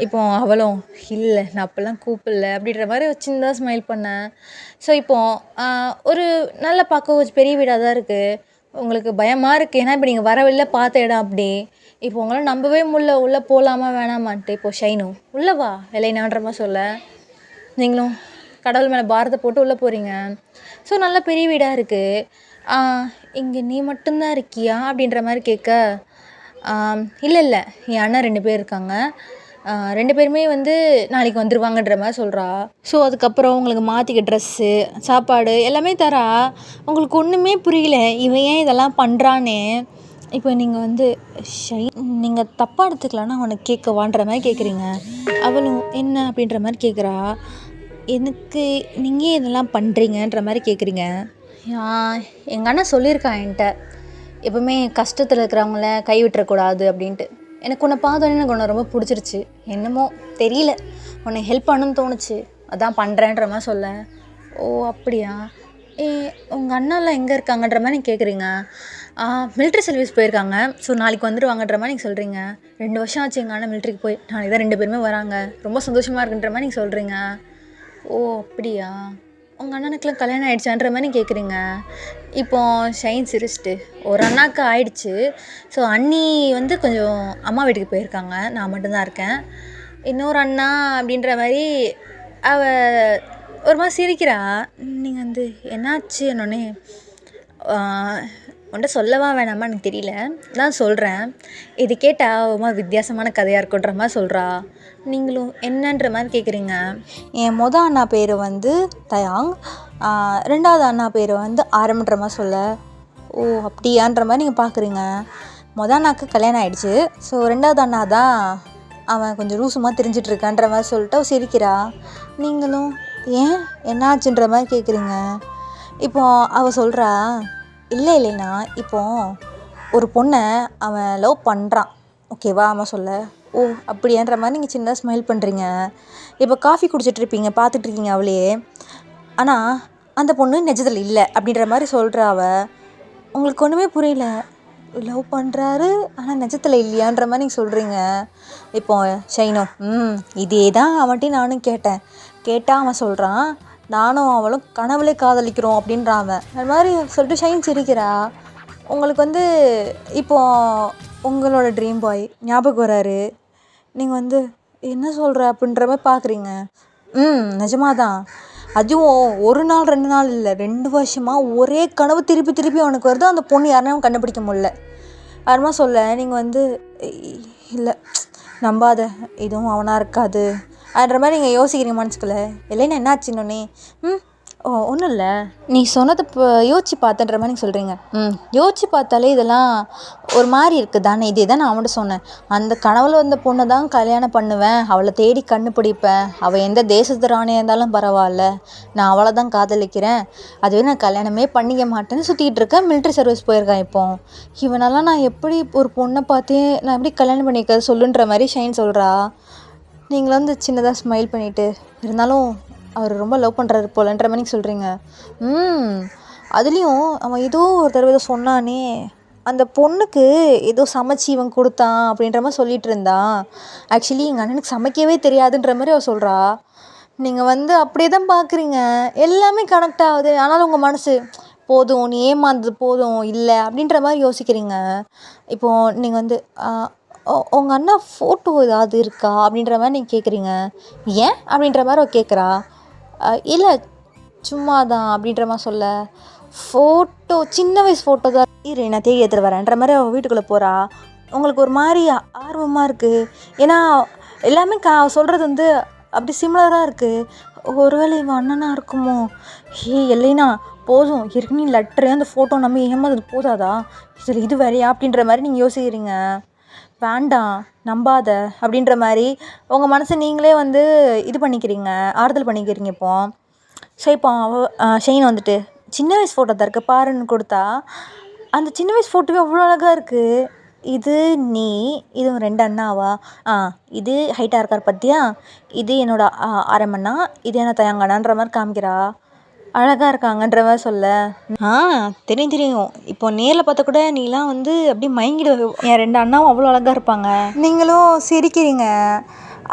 இப்போ அவளும், "இல்ல நான் அப்பலாம் கூப்பிடல" அப்படின்ற மாரி ஒரு சின்னதா ஸ்மைல் பண்ணா. ஸோ இப்போ ஒரு நல்லா பார்க்க கொஞ்சம் பெரிய வீடா தான் இருக்கு. உங்களுக்கு பயமா இருக்கு. ஏன்னா இப்ப நீங்க வர வழில பார்த்த இடம் அப்படி. இப்போ உங்களால நம்பவே முடியல. உள்ள போலாமா வேணாமான்ட்டு. இப்போ ஷைனு, "உள்ள வா எலைனான்ற" மாரி சொல்ல, நீங்களும் கடவுள் மேல பாரத்த போட்டு உள்ள போறீங்க. ஸோ நல்ல பெரிய வீடா இருக்கு. ஆ "இங்க நீ மட்டும் தான் இருக்கியா?" அப்படின்ற மாரி கேட்க, "இல்ல, இல்ல. என் அண்ணன் 2 பேர் இருக்காங்க. 2 பேருமே வந்து நாளைக்கு வந்துருவாங்கன்ற" மாரி சொல்றா. ஸோ அதுக்கப்புறம் உங்களுக்கு மாத்திக்க ட்ரெஸ்ஸு, சாப்பாடு எல்லாமே தரா. உங்களுக்கு ஒண்ணுமே புரியல. இவ ஏன் இதெல்லாம் பண்றான்னே. இப்போ நீங்க வந்து நீங்க தப்பா எடுத்துக்கலன்னா அவன கேட்கவான்ற மாரி கேட்குறீங்க. அவளும், "என்ன?" அப்படின்ற மாரி கேட்குறா. "எனக்கு நீங்க ஏன் இதெல்லாம் பண்றீங்கன்ற" மாரி கேட்குறீங்க. எங்க அண்ணன் சொல்லியிருக்கான் என்ட்ட. எப்பவுமே கஷ்டத்துல இருக்கிறவங்கள கை விட்டுறக்கூடாது அப்படின்ட்டு. எனக்கு உன்னை பார்த்தோன்னே எனக்கு உன்னை ரொம்ப பிடிச்சிருச்சு. என்னமோ தெரியல. உன்னை ஹெல்ப் பண்ணணும்னு தோணுச்சு. அதான் பண்ணுறேன்ற மாரி சொல்ல. ஓ! அப்படியா? ஏ உங்கள் அண்ணாலாம் எங்கே இருக்காங்கன்ற மாரி நீங்க கேட்குறீங்க. மிலிட்ரி சர்வீஸ் போயிருக்காங்க. ஸோ நாளைக்கு வந்துருவாங்கன்ற மாரி நீங்க சொல்கிறீங்க. 2 வருஷம் ஆச்சு எங்கள் அண்ணன் மிலிட்ரிக்கு போய். நாளைக்கு தான் 2 பேருமே வராங்க. ரொம்ப சந்தோஷமா இருக்குன்ற மாரி நீங்க சொல்கிறீங்க. ஓ! அப்படியா? உங்க அண்ணனுக்குலாம் கல்யாணம் ஆயிடுச்சான்ற மாரி கேட்குறீங்க. இப்போ ஷைன் சிரிச்சுட்டு, ஒரு அண்ணாக்கு ஆயிடுச்சு. ஸோ அண்ணி வந்து கொஞ்சம் அம்மா வீட்டுக்கு போயிருக்காங்க. நான் மட்டும் தான் இருக்கேன். இன்னொரு அண்ணா அப்படின்ற மாரி அவ ஒரு மாரி சிரிக்கிறா. நீங்க வந்து என்னாச்சுன்னோனே, ஆ உன்ட்ட சொல்லவா வேணாமா எனக்கு தெரியல. நான் சொல்றேன். இது கேட்டா ஒரு மாரி வித்தியாசமான கதையா இருக்குன்ற மாரி சொல்றா. நீங்களும் என்னன்ற மாரி கேட்குறீங்க. என் அண்ணா பேர் வந்து தயாங். 2வது அண்ணா பேர் வந்து ஆரம்ன்ற மாரி சொல்ல, ஓ! அப்படியான்ற மாரி நீங்க பார்க்குறீங்க. அண்ணாக்கு கல்யாணம் ஆயிடுச்சு. ஸோ 2வது அண்ணா தான் அவன் கொஞ்சம் லூசுமா திரிஞ்சுட்டு இருக்கான்ற மாரி சொல்லிட்டு அவ சிரிக்கிறா. நீங்களும் ஏன் என்னாச்சுன்ற மாரி கேட்குறீங்க. இப்போ அவ சொல்றா, "இல்ல இல்லைனா இப்போ ஒரு பொண்ண அவன் லவ் பண்றான். ஓகேவா?" அவன் சொல்ல, ஓ! அப்படியான்ற மாரி நீங்க சின்னதா ஸ்மைல் பண்ணுறீங்க. இப்போ காஃபி குடிச்சிட்ருப்பீங்க. பார்த்துட்ருக்கீங்க அவளையே. ஆனா அந்த பொண்ணு நிஜத்துல இல்ல அப்படின்ற மாரி சொல்றா அவ. உங்களுக்கு ஒண்ணுமே புரியல. லவ் பண்றாரு. ஆனா நிஜத்துல இல்லையான்ற மாரி நீங்க சொல்றீங்க. இப்போ ஷைனு, இதே தான் அவன்ட்டயும் நானும் கேட்டேன். கேட்டா அவன் சொல்றான், நானும் அவளும் கனவுலே காதலிக்கிறோம் அப்படின்றான் அவன். அது மாரி சொல்லிட்டு ஷைன் சிரிக்கிறா. உங்களுக்கு வந்து இப்போ உங்களோட ட்ரீம் பாய் ஞாபகம் வராரு. நீங்க வந்து என்ன சொல்ற அப்படின்ற மாரி பார்க்குறீங்க. நிஜமா தான். அதுவும் 1 நாள் 2 நாள் இல்ல. 2 வருஷமா ஒரே கனவு திருப்பி திருப்பி அவனுக்கு வருது. அந்த பொண்ணு யாருனே அவன் கண்டுபிடிக்க முடியல. அதுமா சொல்ல நீங்க வந்து இல்ல நம்பாத. இதுவும் அவனா இருக்காது. அப்படின்ற மாரி நீங்க யோசிக்கிறீங்க மனசுக்குள்ள. இல்லைன்னா என்ன ஆச்சுன்னோனே, ஓ! ஒன்றும் இல்ல. நீ சொன்னத யோசிச்சு பார்த்தேன்ற மாரி நீங்க சொல்கிறீங்க. யோசிச்சு பார்த்தாலே இதெல்லாம் ஒரு மாரி இருக்கு தானே. இதே தான் நான் அவன்ட்ட சொன்னேன். அந்த கனவுல வந்த பொண்ண தான் கல்யாணம் பண்ணுவேன். அவள தேடி கண்டுபிடிப்பேன். அவள் எந்த தேசத்து ராணியா இருந்தாலும் பரவால்ல. நான் அவள தான் காதலிக்கிறேன். அதுவே நான் கல்யாணமே பண்ணிக்க மாட்டேன்னு சுத்திட்டு இருக்கேன். மிலிட்ரி சர்வீஸ் போயிருக்கான் இப்போ. இவனெல்லாம் நான் எப்படி ஒரு பொண்ண பார்த்தே நான் எப்படி கல்யாணம் பண்ணிக்கிறது சொல்லுன்ற மாரி ஷைன் சொல்றா. நீங்களும் வந்து சின்னதா ஸ்மைல் பண்ணிட்டு, இருந்தாலும் அவர் ரொம்ப லவ் பண்ணுறாரு போலன்ற மாரி சொல்கிறீங்க. அதுலேயும் அவன் ஏதோ ஒரு தடவை சொன்னானே, அந்த பொண்ணுக்கு ஏதோ சமைச்சு இவன் கொடுத்தான் அப்படின்ற மாரி சொல்லிட்டு இருந்தான். ஆக்சுவலி எங்கள் அண்ணனுக்கு சமைக்கவே தெரியாதுன்ற மாரி அவ சொல்கிறா. நீங்கள் வந்து அப்படியே தான் பார்க்குறீங்க. எல்லாமே கனெக்ட் ஆகுது. ஆனாலும் உங்கள் மனசு போதும், நீ ஏமாந்தது போதும், இல்லை அப்படின்ற மாரி யோசிக்கிறீங்க. இப்போது நீங்கள் வந்து உங்கள் அண்ணா ஃபோட்டோ ஏதாவது இருக்கா அப்படின்ற மாதிரி நீங்கள் கேட்குறீங்க. ஏன் அப்படின்ற மாதிரி அவள் கேட்குறா. இல்லை சும்மா தான் அப்படின்ற மாதிரி சொல்ல, ஃபோட்டோ சின்ன வயசு ஃபோட்டோ தான் இரு நான் தேடி எடுத்துகிட்டு வரேன்ற மாதிரி அவள் வீட்டுக்குள்ளே போகிறா. உங்களுக்கு ஒரு மாதிரி ஆர்வமாக இருக்குது. ஏன்னா எல்லாமே சொல்கிறது வந்து அப்படி சிமிலராக இருக்குது. ஒருவேளை இவன் அண்ணனா இருக்குமோ? இல்லைனா போதும் ஏற்கனவே லெட்டரு அந்த ஃபோட்டோ நம்ம ஏமாந்தது போதாதா, இதில் இது வேறையா அப்படின்ற மாதிரி நீங்கள் யோசிக்கிறீங்க. வேண்டாம் நம்பாத அப்படின்ற மாதிரி உங்கள் மனசை நீங்களே வந்து இது பண்ணிக்கிறீங்க, ஆறுதல் பண்ணிக்கிறீங்க. இப்போ ஷெயின் வந்துட்டு சின்ன வயசு ஃபோட்டோ தான் இருக்குது பாருன்னு கொடுத்தா, அந்த சின்ன வயசு ஃபோட்டோவே அவ்வளோ அழகாக இருக்குது. இது நீ, இது 2 அண்ணாவா? இது ஹைட்டாக இருக்கார் பார்த்தியா, இது என்னோடய அரமண்ணா, இது என்ன தயங்கண்ணான்ற மாதிரி காமிக்கிறா. அழகாக இருக்காங்கன்ற மாதிரி சொல்ல, தெரியும். இப்போ நேரில் பார்த்தா கூட நீலாம் வந்து அப்படியே மயங்கிடுவ. என் 2 அண்ணாவும் அவ்வளோ அழகாக இருப்பாங்க. நீங்களும் சிரிக்கிறீங்க.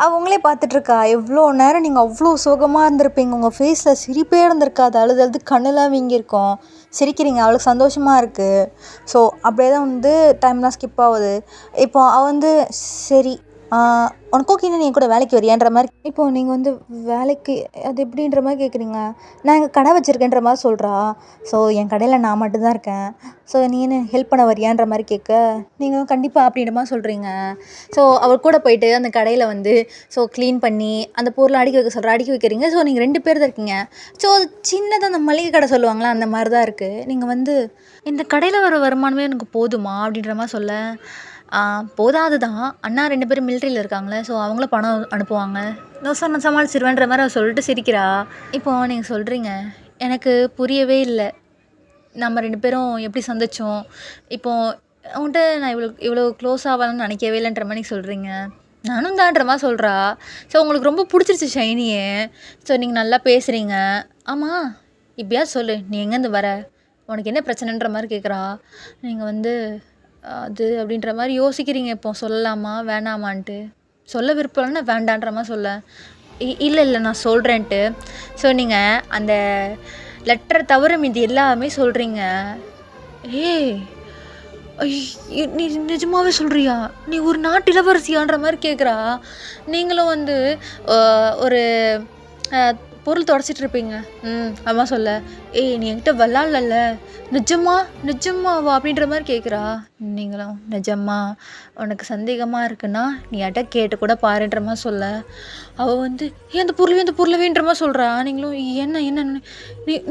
அவங்களே பார்த்துட்ருக்கா. எவ்வளோ நேரம் நீங்கள் அவ்வளோ சோகமாக இருந்திருப்பீங்க. உங்கள் ஃபேஸில் சிரிப்பே இருந்திருக்காது. அழுது கண்ணெல்லாம் வீங்கியிருக்கும். சிரிக்கிறீங்க, அவளுக்கு சந்தோஷமாக இருக்குது. ஸோ அப்படியே தான் வந்து டைம்லாம் ஸ்கிப் ஆகுது. இப்போ அவள் வந்து சரி உனக்கு ஓகேன்னா நீ கூட வேலைக்கு வரியான்ற மாதிரி. இப்போது நீங்கள் வந்து வேலைக்கு அது எப்படின்ற மாதிரி கேட்குறீங்க. நான் எங்கள் கடை வச்சுருக்கேன்ற மாதிரி சொல்கிறா. ஸோ என் கடையில் நான் மட்டும்தான் இருக்கேன். ஸோ நீ என்ன ஹெல்ப் பண்ண வரியான்ற மாதிரி கேட்க, நீங்கள் கண்டிப்பாக அப்படின்ற மாதிரி சொல்கிறீங்க. ஸோ அவள் கூட போயிட்டு அந்த கடையில் வந்து க்ளீன் பண்ணி அந்த பொருளை அடுக்கி வைக்க அடுக்கி வைக்கிறீங்க. ஸோ நீங்கள் 2 பேர் தான் இருக்கீங்க. ஸோ அது சின்னதாக அந்த மளிகை கடை சொல்லுவாங்களா, அந்த மாதிரி தான் இருக்குது. நீங்கள் வந்து இந்த கடையில் வர வருமானமே எனக்கு போதுமா அப்படின்ற மாதிரி சொல்ல, போதாது தான். அண்ணா 2 பேரும் மிலிட்ரியில் இருக்காங்களே, ஸோ அவங்களும் பணம் அனுப்புவாங்க. நான் சமாளிச்சிருவேன்ற மாதிரி அவள் சொல்லிட்டு சிரிக்கிறா. இப்போது நீங்கள் சொல்கிறீங்க, எனக்கு புரியவே இல்லை நம்ம 2 பேரும் எப்படி சந்திச்சோம். இப்போது உன்கிட்ட நான் இவ்வளோ க்ளோஸ் ஆகலான்னு நினைக்கவே இல்லைன்ற மாதிரி சொல்கிறீங்க. நானும் தான்ற மாதிரி சொல்கிறா. ஸோ உங்களுக்கு ரொம்ப பிடிச்சிருச்சு ஷைனியே. ஸோ நீங்கள் நல்லா பேசுகிறீங்க. ஆமாம் இப்படியாவது சொல்லு, நீ எங்கேருந்து வர, உனக்கு என்ன பிரச்சனைன்ற மாதிரி கேட்குறா. நீங்கள் வந்து அது அப்படின்ற மாதிரி யோசிக்கிறீங்க. இப்போ சொல்லலாமா வேணாமான்ட்டு. சொல்ல விருப்பம் இல்லைன்னா வேண்டான்ற மாதிரி சொல்ல, இல்லை நான் சொல்கிறேன்ட்டு. ஸோ நீங்கள் அந்த லெட்டரை தவிர மீதி எல்லாமே சொல்கிறீங்க. நீ நிஜமாகவே சொல்கிறியா, நீ ஒரு நாட்டு இளவரசியான்ற மாதிரி கேட்குறா. நீங்களும் வந்து ஒரு பொருள் தொடச்சிட்ருப்பீங்க. அம்மா சொல்ல, நீ என்கிட்ட விளாட்ல, நிஜமாவா அப்படின்ற மாதிரி கேட்குறா. நீங்களும் நிஜமா உனக்கு சந்தேகமாக இருக்குன்னா நீ யார்கிட்ட கேட்டு கூட பாருன்ற மாதிரி சொல்ல, அவள் வந்து அந்த பொருளவேன்ற மாதிரி சொல்கிறா. நீங்களும் என்ன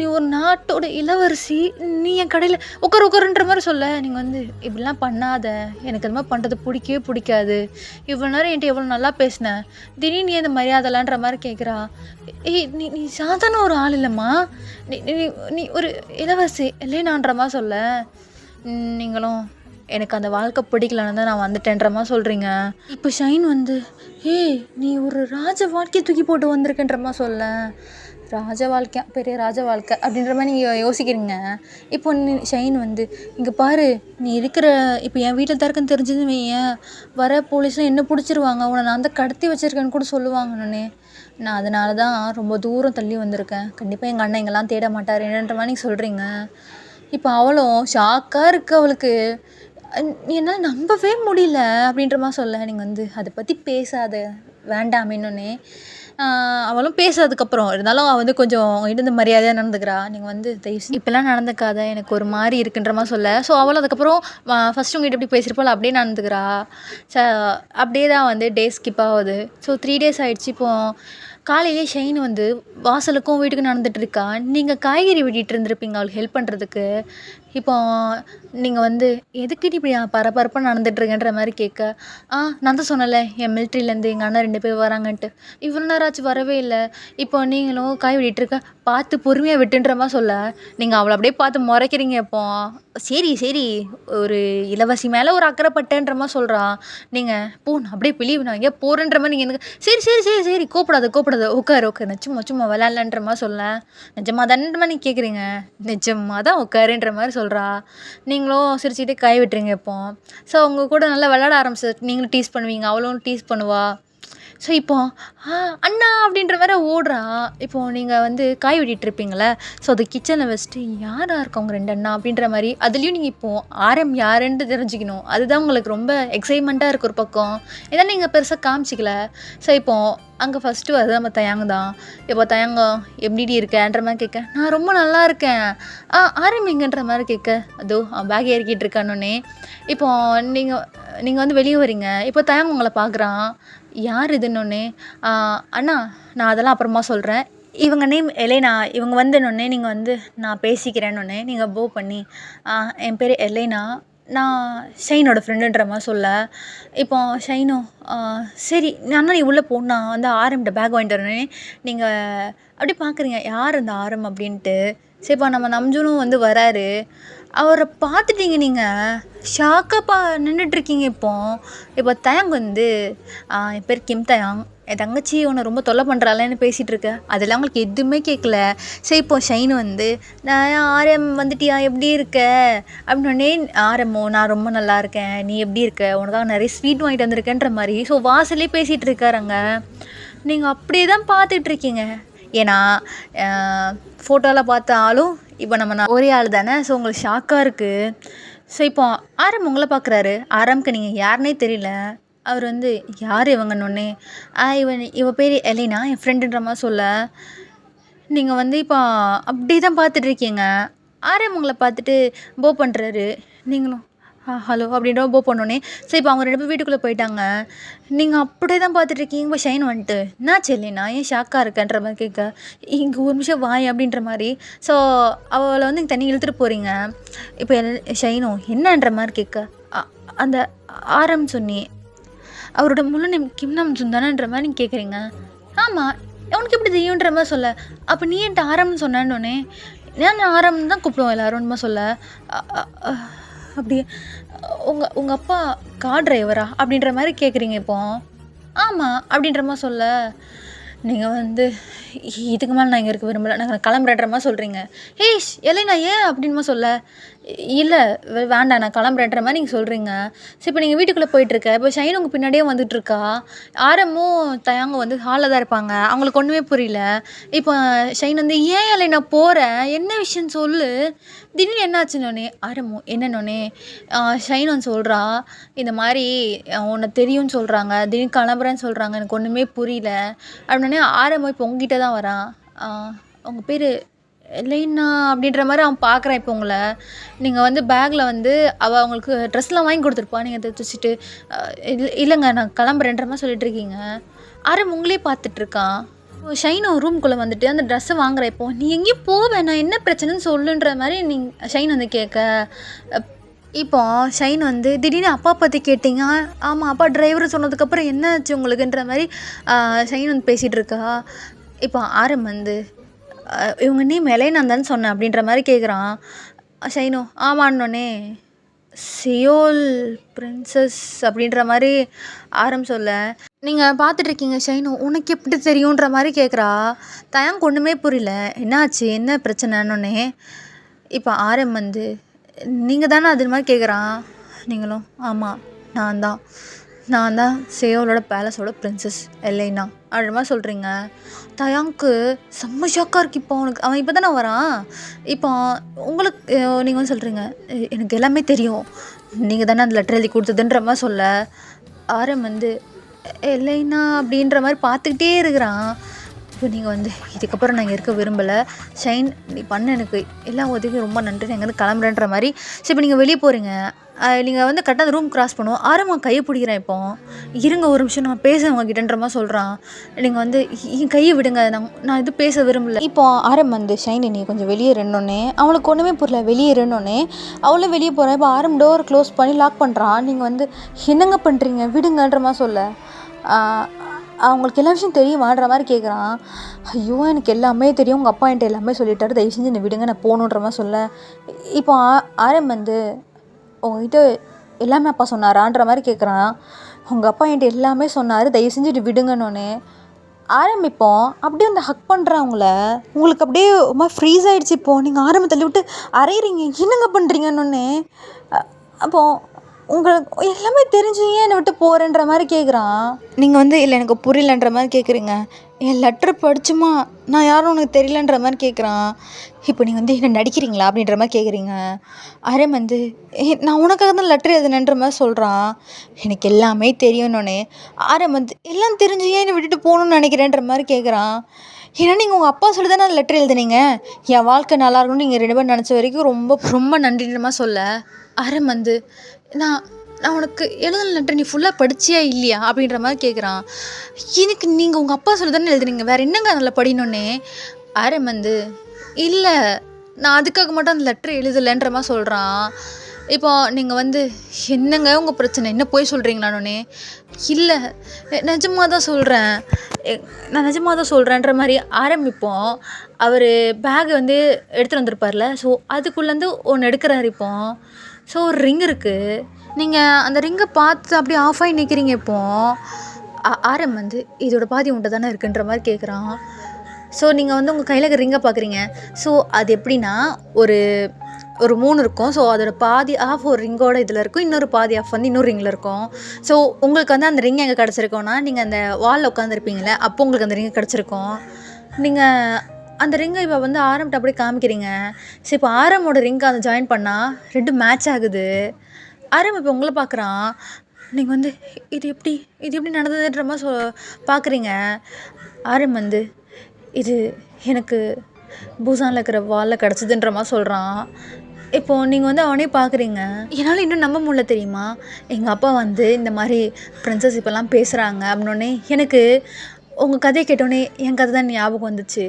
நீ ஒரு நாட்டோட இளவரசி, நீ என் கடையில் உட்காருன்ற மாதிரி சொல்ல, நீங்கள் வந்து இப்படிலாம் பண்ணாத, எனக்கு அது மாதிரி பண்ணுறது பிடிக்கவே பிடிக்காது. இவ்வளோ நேரம் என்கிட்ட எவ்வளோ நல்லா பேசினேன், திடீர்னு நீ அந்த மரியாதைலான்ற மாதிரி கேட்குறா. நீ சாதாரண ஒரு ஆள் இல்லைம்மா, நீ ஒரு இளவரசி இல்லைனான்ற மாதிரி சொல்ல, நீங்களும் எனக்கு அந்த வாழ்க்கை பிடிக்கலன்னு தான் நான் வந்துட்டேன்ற மாதிரி சொல்கிறீங்க. இப்போ ஷைன் வந்து நீ ஒரு ராஜ வாழ்க்கையை தூக்கி போட்டு வந்திருக்கேன்ற மாதிரி சொல்ல, ராஜ வாழ்க்கை பெரிய ராஜ வாழ்க்கை அப்படின்ற மாதிரி நீங்கள் யோசிக்கிறீங்க. இப்போ ஷைன் வந்து இங்கே பாரு, நீ இருக்கிற இப்போ என் வீட்டில் தான் இருக்குன்னு தெரிஞ்சதுன்னு வையேன், வர போலீஸ்லாம் என்ன பிடிச்சிருவாங்க, உன்னை நான் தான் கடத்தி வச்சுருக்கேன்னு கூட சொல்லுவாங்க. நான் அதனால தான் ரொம்ப தூரம் தள்ளி வந்திருக்கேன். கண்டிப்பாக எங்கள் அண்ணன் இங்கெல்லாம் தேட மாட்டார் என்னன்ற மாதிரி நீங்கள் சொல்கிறீங்க. இப்போ அவளும் ஷாக்காக இருக்குது. அவளுக்கு என்னால் நம்பவே முடியல அப்படின்ற மாதிரி சொல்ல, நீங்கள் வந்து அதை பற்றி பேசாத வேண்டாமேன்னொன்னே அவளும் பேசுறதுக்கப்புறம் இருந்தாலும் அவள் வந்து கொஞ்சம் இருந்து மரியாதையாக நடந்துக்கிறா. நீங்கள் வந்து தயவுசெய்து இப்போல்லாம் நடந்துக்காத, எனக்கு ஒரு மாதிரி இருக்குன்ற மாதிரி சொல்ல, ஸோ அவளும் அதுக்கப்புறம் ஃபஸ்ட்டு உங்கள்கிட்ட எப்படி பேசியிருப்பாள் அப்படியே நடந்துக்கிறா. அப்படியே தான் வந்து டே ஸ்கிப் ஆகுது. ஸோ 3 days ஆகிடுச்சு. இப்போது காலையிலே ஷைன் வந்து வாசலுக்கும் வீட்டுக்கும் நடந்துகிட்ருக்கா. நீங்கள் காய்கறி வெட்டிகிட்டு இருந்திருப்பீங்க அவளுக்கு ஹெல்ப் பண்ணுறதுக்கு. இப்போ நீங்கள் வந்து எதுக்கு நீ இப்படி பரபரப்பாக நடந்துகிட்ருக்கன்ற மாதிரி கேட்க, நான் தான் சொன்னல என் மிலிட்ரியிலேருந்து எங்கள் அண்ணன் 2 பேர் வராங்கன்ட்டு, இவ்வளோ நேரம் ஆச்சு வரவே இல்லை. இப்போ நீங்களும் காய் வெட்டிகிட்ருக்க, பார்த்து பொறுமையாக விட்டுன்ற மாதிரி சொல்ல, நீங்கள் அவளை அப்படியே பார்த்து முறைக்கிறீங்க. இப்போ சரி ஒரு இளவரசி மேலே ஒரு அக்கறைப்பட்டேன்ற மாதிரி சொல்கிறா. நீங்கள் நான் அப்படியே பிலீவ் நான் எங்கேயா போகிறேன்ற மாதிரி நீங்கள் எனக்கு சரி கூப்பிடாத உட்காரு சும்மா விளாட்லன்ற மாதிரி சொல்ல, நிஜமாக தானன்ற மாதிரி நீங்கள் கேட்குறீங்க. நிஜமாக தான் உட்காருன்ற மாதிரி சொல்கிறா. நீங்களும் சிரிச்சுக்கிட்டே காய் விட்டுறீங்க. இப்போ ஸோ அவங்க கூட நல்லா விளாட ஆரம்பிச்சு, நீங்களும் டீஸ் பண்ணுவீங்க, அவளும் டீஸ் பண்ணுவா. ஸோ இப்போ அண்ணா அப்படின்ற மாதிரி ஓடுறா. இப்போது நீங்கள் வந்து காய் வெட்டிகிட்ருப்பீங்களே, ஸோ அது கிச்சனில் வச்சுட்டு யாராக இருக்கவங்க 2 அண்ணா அப்படின்ற மாதிரி அதுலேயும் நீங்கள் இப்போது ஆரம் யாருன்னு தெரிஞ்சுக்கணும். அதுதான் உங்களுக்கு ரொம்ப எக்ஸைட்மெண்ட்டாக இருக்குது ஒரு பக்கம். ஏன்னா நீங்கள் பெருசாக காமிச்சிக்கல. ஸோ இப்போது அங்கே ஃபஸ்ட்டு அது நம்ம தயங்கு தான். இப்போ தயங்கம் எப்படிடி இருக்கேன்ற மாதிரி கேட்க, நான் ரொம்ப நல்லா இருக்கேன். ஆரம்பிங்கன்ற மாதிரி கேட்க, அதோ பேக் ஏறிக்கிட்டு இருக்கானோன்னே இப்போது நீங்கள் வந்து வெளியே வரீங்க. இப்போ தயங்கம் உங்களை பார்க்குறான். யார் இதுன்னொன்னே, அண்ணா நான் அதெல்லாம் அப்புறமா சொல்கிறேன். இவங்க நேம் எலைனா. இவங்க வந்துன்னொன்னே நீங்கள் வந்து நான் பேசிக்கிறேன்னொன்னே நீங்கள் போ பண்ணி, என் பேர் எலைனா, நான் ஷைனோட ஃப்ரெண்டுன்ற மாதிரி சொல்ல, இப்போ ஷைனும் சரி அண்ணா நீ உள்ளே போ, நான் வந்து ஆரம்கிட்ட பேக் வாங்கிட்டு வரேன்னே நீங்கள் அப்படி பார்க்குறீங்க யார் அந்த ஆரம் அப்படின்ட்டு. சரிப்பா நம்ம நம்ஜுனும் வந்து வராரு. அவரை பார்த்துட்டீங்க நீங்கள், ஷாக்காப்பா நின்றுட்டுருக்கீங்க. இப்போ தயங் வந்து என் பேர் கிம் தயாங், என் தங்கச்சி உன்னை ரொம்ப தொல்லை பண்ணுறாளேன்னு பேசிகிட்டு இருக்க. அதெல்லாம் அவங்களுக்கு எதுவுமே கேட்கல. சரி இப்போ ஷைனு வந்து நான் ஆரம் வந்துட்டியா எப்படி இருக்க அப்படின்னே, ஆரமோ நான் ரொம்ப நல்லா இருக்கேன், நீ எப்படி இருக்க, உனக்காக நிறைய ஸ்வீட் வாங்கிட்டு வந்திருக்கேன்ற மாதிரி ஸோ வாசலே பேசிகிட்டு இருக்காருங்க. நீங்கள் அப்படியே தான் பார்த்துட்ருக்கீங்க. ஏன்னா ஃபோட்டோவில் பார்த்தாலும் இப்போ நம்ம ஒரே ஆள் தானே. ஸோ உங்களுக்கு ஷாக்காக இருக்குது. ஸோ இப்போ ஆரம் உங்களை பார்க்குறாரு. ஆரம்க்கு நீங்கள் யாருன்னே தெரியல. அவர் வந்து யார் இவங்கன்னொன்னே, இவ பேர் எலினா, என் ஃப்ரெண்டுன்ற மாதிரி சொல்ல, நீங்கள் வந்து இப்போ அப்படி தான் பார்த்துட்ருக்கீங்க. ஆரம் உங்களை பார்த்துட்டு போ பண்ணுறாரு. நீங்களும் ஹலோ அப்படின்ற போ பண்ணோன்னே சரி இப்போ அவங்க 2 பேர் வீட்டுக்குள்ளே போயிட்டாங்க. நீங்கள் அப்படியே தான் பார்த்துட்ருக்கீங்க. இப்போ ஷைன் வந்துட்டு என்னாச்சு இல்லைனா ஏன் ஷாக்காக இருக்கன்ற மாதிரி கேட்க, இங்கே ஒரு நிமிஷம் வாய் அப்படின்ற மாதிரி. ஸோ அவளை வந்து தண்ணி இழுத்துட்டு போகிறீங்க. இப்போ ஷைனும் என்னன்ற மாதிரி கேட்க, அந்த ஆரம் சொன்னி அவரோட முழு நேம் கிம் நம்ஜுன் தானேன்ற மாதிரி நீங்கள் கேட்குறீங்க. ஆமாம் உனக்கு எப்படி தெரியுன்ற மாதிரி சொல்ல, அப்போ நீ என்கிட்ட ஆரம்னு சொன்னேன்னொன்னே, நான் ஆரம் தான் கூப்பிடுவோம் எல்லோரும் சொல்ல, அப்படி உங்கள் அப்பா கார் டிரைவரா அப்படின்ற மாதிரி கேட்குறீங்க. இப்போ ஆமாம் அப்படின்ற மாதிரி சொல்ல, நீங்கள் வந்து இதுக்கு மேலே நான் இங்கே இருக்க விரும்பலை, நாங்கள் கிளம்புறேன்ற மாதிரி சொல்கிறீங்க. ஏஷ் எலைனா ஏன் அப்படின்மா சொல்ல, இல்லை வேண்டாம் நான் கிளம்புறேன்ற மாதிரி நீங்கள் சொல்கிறீங்க. சரி இப்போ நீங்கள் வீட்டுக்குள்ளே போயிட்டுருக்க. இப்போ ஷைன் உங்கள் பின்னாடியே வந்துட்டுருக்கா. ஆரமும் தயாங்க வந்து ஹாலில் தான் இருப்பாங்க. அவங்களுக்கு ஒன்றுமே புரியல. இப்போ ஷைன் வந்து ஏன் எலைனா போகிறேன், என்ன விஷயம்னு சொல்லு, திடீர்னு என்னாச்சுன்னொன்னே ஆரமும் என்னன்னொன்னே ஷைன் வந்து சொல்கிறா, இந்த மாதிரி உன்னை தெரியும்னு சொல்கிறாங்க, திடீர்னு கிளம்புறேன்னு சொல்கிறாங்க, எனக்கு ஒன்றுமே புரியல அப்படின்னே ஆரம்பம் இப்போ உங்ககிட்ட தான் வரான். உங்கள் பேர் இல்லைன்னா அப்படின்ற மாதிரி அவன் பார்க்குறான். இப்போ உங்களை நீங்கள் வந்து பேக்கில் வந்து அவள் அவங்களுக்கு ட்ரெஸ்லாம் வாங்கி கொடுத்துருப்பா, நீங்கள் தைச்சு வச்சுட்டு இல்லைங்க நான் கிளம்புறேன்ற மாதிரி சொல்லிட்டுருக்கீங்க. ஆரம் உங்களே பார்த்துட்ருக்கான். ஷைன் ரூம்குள்ளே வந்துட்டு அந்த ட்ரெஸ்ஸை வாங்குற, இப்போ நீ எங்கேயும் போவேன், நான் என்ன பிரச்சனைன்னு சொல்லுன்ற மாதிரி ஷைன் வந்து கேட்க, இப்போ ஷைன் வந்து திடீர்னு அப்பா பற்றி கேட்டிங்க. ஆமாம் அப்பா டிரைவர் சொன்னதுக்கப்புறம் என்ன ஆச்சு உங்களுக்குன்ற மாதிரி ஷைன் வந்து பேசிகிட்டு இருக்கா. இப்போ ஆரம் வந்து இவங்க நேம் எலைனான் தானே சொன்னேன் அப்படின்ற மாதிரி கேட்குறான். ஷைனோ ஆமான்னொன்னே சியோல் பிரின்சஸ் அப்படின்ற மாதிரி ஆரம் சொல்ல, நீங்கள் பார்த்துட்ருக்கீங்க. ஷைனோ உனக்கு எப்படி தெரியுன்ற மாதிரி கேட்குறா. தயாங்க ஒன்றுமே புரியல, என்னாச்சு என்ன பிரச்சனைன்னொன்னே இப்போ ஆரம் வந்து நீங்கள் தானே அது மாதிரி கேட்குறான். நீங்களும் ஆமாம் நான் தான் சேயோலோட பேலஸோட பிரின்சஸ் எலைனா அப்படின்ற மாதிரி சொல்கிறீங்க. தயாங்க்கு செம்ம ஷாக்காக இருக்குது. இப்போ அவன் இப்போ தானே வரான். இப்போ உங்களுக்கு நீங்கள் வந்து சொல்கிறீங்க எனக்கு எல்லாமே தெரியும், நீங்கள் தானே அந்த லெட்டர் எழுதி கொடுத்ததுன்ற மாதிரி சொல்ல, ஆரம் வந்து எலைனா அப்படின்ற மாதிரி பார்த்துக்கிட்டே இருக்கிறான். இப்போ நீங்கள் வந்து இதுக்கப்புறம் நான் இங்கே இருக்க விரும்பலை, ஷைன் நீ பண்ண எனக்கு எல்லா உதவியும் ரொம்ப நன்றி, நான் இங்கேருந்து கிளம்புறேன்ற மாதிரி. சரி இப்போ நீங்கள் வெளியே போகிறீங்க. நீங்கள் வந்து கரெக்டாக அந்த ரூம் கிராஸ் பண்ணுவோம். ஆரம்பம் கையை பிடிக்கிறேன். இப்போ இருங்க ஒரு நிமிஷம் நான் பேசுவேன் உங்ககிட்டன்ற மாதிரி சொல்கிறான். நீங்கள் வந்து என் கையை விடுங்க, நான் இது பேச விரும்பலை. இப்போ ஆரம் வந்து ஷைன் நீ கொஞ்சம் வெளியே இருந்தோன்னே அவளுக்கு ஒன்றுமே புரியல. வெளியே இருந்தோன்னே அவளும் வெளியே போகிறேன். இப்போ ஆரம் டோர் க்ளோஸ் பண்ணி லாக் பண்ணுறான். நீங்கள் வந்து என்னங்க பண்ணுறீங்க விடுங்கன்ற மாதிரி சொல்ல, அவங்களுக்கு எல்லா விஷயம் தெரியுமான்ற மாதிரி கேட்குறான். ஐயோ எனக்கு எல்லாமே தெரியும், உங்கள் அப்பா என்கிட்ட எல்லாமே சொல்லிட்டாரு, தயவு செஞ்சு என்னை விடுங்க நான் போகணுன்ற மாதிரி சொல்ல, இப்போ ஆரம் வந்து உங்ககிட்ட எல்லாமே அப்பா சொன்னாரான்ற மாதிரி கேட்குறான். உங்கள் அப்பா என்கிட்ட எல்லாமே சொன்னார், தயவு செஞ்சுட்டு விடுங்கன்னொன்னே ஆரம்பிப்போம். அப்படியே அந்த ஹக் பண்ணுறவங்கள உங்களுக்கு அப்படியே ஃப்ரீஸ் ஆகிடுச்சு. இப்போது நீங்கள் ஆரம்பம் தள்ளி விட்டு அரைகிறீங்க, என்னங்க பண்ணுறீங்கன்னொன்னே அப்போது உங்களுக்கு எல்லாமே தெரிஞ்சு ஏன் என்னை விட்டு போகிறேன்ற மாதிரி கேட்குறான். நீங்கள் வந்து இல்லை எனக்கு புரியலன்ற மாதிரி கேட்குறீங்க. என் லெட்ரு படிச்சுமா நான் யாரும் உனக்கு தெரியலன்ற மாதிரி கேட்குறான். இப்போ நீங்கள் வந்து என்ன நடிக்கிறீங்களா அப்படின்ற மாதிரி கேட்குறீங்க. ஆரம் வந்து நான் உனக்காக தான் லெட்ரு எழுதுனேன்ற மாதிரி சொல்கிறான். எனக்கு எல்லாமே தெரியும்னோடனே ஆரம் வந்து எல்லாம் தெரிஞ்சு ஏன் என்னை விட்டுட்டு போகணுன்னு நினைக்கிறேன்ற மாதிரி கேட்குறான். ஏன்னா நீங்கள் உங்கள் அப்பா சொல்லி தானே லெட்ரு எழுதுனீங்க, என் வாழ்க்கை நல்லா இருக்கணும்னு நீங்கள் 2 பேரும் நினச்ச வரைக்கும் ரொம்ப ரொம்ப நன்றின்ற மாதிரி சொல்ல ஆரம் வந்து நான் நான் உனக்கு எழுதின லெட்டர் நீ ஃபுல்லாக படிச்சியா இல்லையா அப்படின்ற மாதிரி கேட்குறான். எனக்கு நீங்கள் உங்கள் அப்பா சொல்லி தானே எழுதுனீங்க, வேறு என்னங்க அதில் படினோடனே ஆரம் வந்து இல்லை நான் அதுக்காக மட்டும் அந்த லெட்டர் எழுதலைன்ற மாதிரி சொல்கிறான். இப்போ நீங்கள் வந்து என்னங்க உங்கள் பிரச்சனை, என்ன போய் சொல்கிறீங்களானோடனே இல்லை நிஜமாக தான் சொல்கிறேன், நான் நிஜமாக தான் சொல்கிறேன்ற மாதிரி ஆரம்பிப்போம். அவர் பேக் வந்து எடுத்துகிட்டு வந்திருப்பார்ல, ஸோ அதுக்குள்ளேருந்து ஒன்று எடுக்கிறாரு. இப்போ ஸோ ஒரு ரிங் இருக்குது, நீங்கள் அந்த ரிங்கை பார்த்து அப்படியே ஆஃப் ஆகி நிற்கிறீங்க. இப்போது ஆரம் வந்து இதோட பாதி உன்ட்ட தானே இருக்குன்ற மாதிரி கேட்குறான். ஸோ நீங்கள் வந்து உங்கள் கையில் ரிங்கை பார்க்குறீங்க. ஸோ அது எப்படின்னா ஒரு ஒரு 3 இருக்கும். ஸோ அதோட பாதி ஆஃப் ஒரு ரிங்கோட இதில் இருக்கும், இன்னொரு பாதி ஆஃப் வந்து இன்னொரு ரிங்கில் இருக்கும். ஸோ உங்களுக்கு வந்து அந்த ரிங் எங்கே கிடச்சிருக்கோன்னா, நீங்கள் அந்த வாலில் உட்காந்துருப்பீங்களே அப்போ உங்களுக்கு அந்த ரிங்கு கிடச்சிருக்கும். நீங்கள் அந்த ரிங்கை இப்போ வந்து ஆரம்கிட்ட அப்படியே காமிக்கிறீங்க. ஸோ இப்போ ஆரமோட ரிங்கை அதை ஜாயின் பண்ணால் 2 மேட்ச் ஆகுது. ஆரம் இப்போ உங்களை பார்க்குறான். நீங்கள் வந்து இது எப்படி நடந்ததுன்ற மாதிரி பார்க்குறீங்க. ஆரம் வந்து இது எனக்கு பூசானில் இருக்கிற வாலில் கிடச்சிதுன்ற மாதிரி சொல்கிறான். இப்போது நீங்கள் வந்து அவனே பார்க்குறீங்க. என்னால் இன்னும் நம்ப முடியல தெரியுமா, எங்கள் அப்பா வந்து இந்த மாதிரி பிரின்சஸ் இப்போல்லாம் பேசுகிறாங்க அப்படின்னோடனே எனக்கு உங்கள் கதையை கேட்டோடனே என் கதை தான் ஞாபகம் வந்துச்சு.